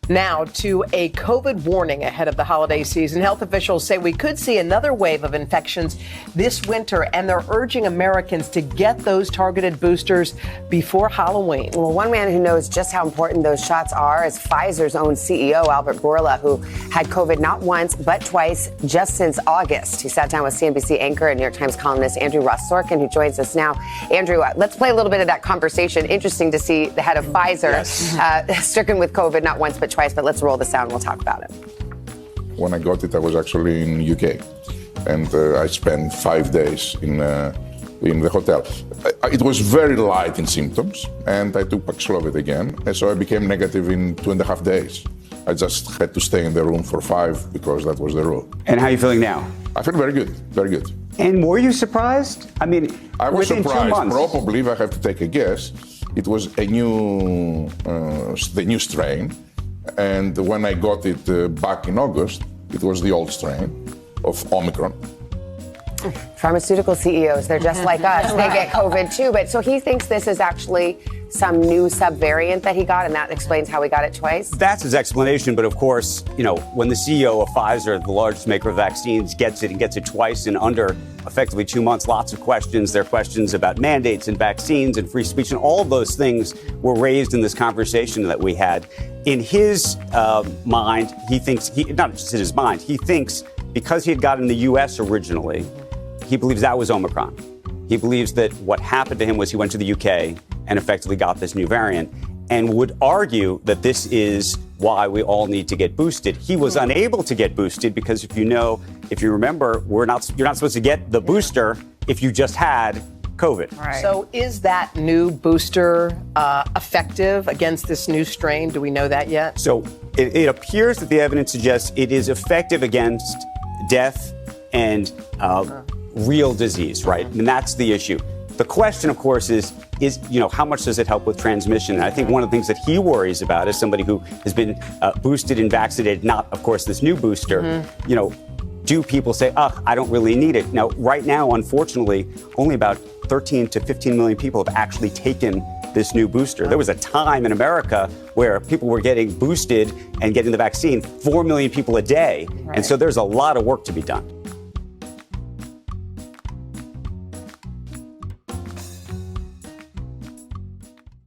Now to a COVID warning ahead of the holiday season. Health officials say we could see another wave of infections this winter, and they're urging Americans to get those targeted boosters before Halloween. Well, one man who knows just how important those shots are is Pfizer's own CEO, Albert Bourla, who had COVID not once, but twice just since August. He sat down with CNBC anchor and New York Times columnist Andrew Ross Sorkin, who joins us now. Andrew, let's play a little bit of that conversation. Interesting to see the head of Pfizer stricken with COVID not once, but twice, but let's roll the sound. We'll talk about it. When I got it, I was actually in UK, and I spent 5 days in the hotel. It was very light in symptoms, and I took Paxlovid again, and so I became negative in 2.5 days. I just had to stay in the room for 5 because that was the rule. And how are you feeling now? I feel very good, very good. And were you surprised? I mean, I was within surprised. 2 months. Probably, if I have to take a guess, it was the new strain. And when I got it back in August, it was the old strain of Omicron. Pharmaceutical CEOs, they're just like us. They get COVID too. But so he thinks this is actually some new subvariant that he got, and that explains how he got it twice? That's his explanation. But of course, you know, when the CEO of Pfizer, the largest maker of vaccines, gets it and gets it twice in under effectively 2 months, lots of questions. There are questions about mandates and vaccines and free speech, and all of those things were raised in this conversation that we had. In his mind, he thinks, not just in his mind, he thinks because he had gotten in the U.S. originally, he believes that was Omicron. He believes that what happened to him was he went to the UK and effectively got this new variant, and would argue that this is why we all need to get boosted. He was unable to get boosted because if you remember, you're not supposed to get the booster if you just had COVID. Right. So is that new booster effective against this new strain? Do we know that yet? So it appears that the evidence suggests it is effective against death and real disease, right? And that's the issue. The question, of course, is how much does it help with transmission? And I think one of the things that he worries about as somebody who has been boosted and vaccinated, not, of course, this new booster, do people say, I don't really need it? Now, right now, unfortunately, only about 13 to 15 million people have actually taken this new booster. There was a time in America where people were getting boosted and getting the vaccine, 4 million people a day. Right. And so there's a lot of work to be done.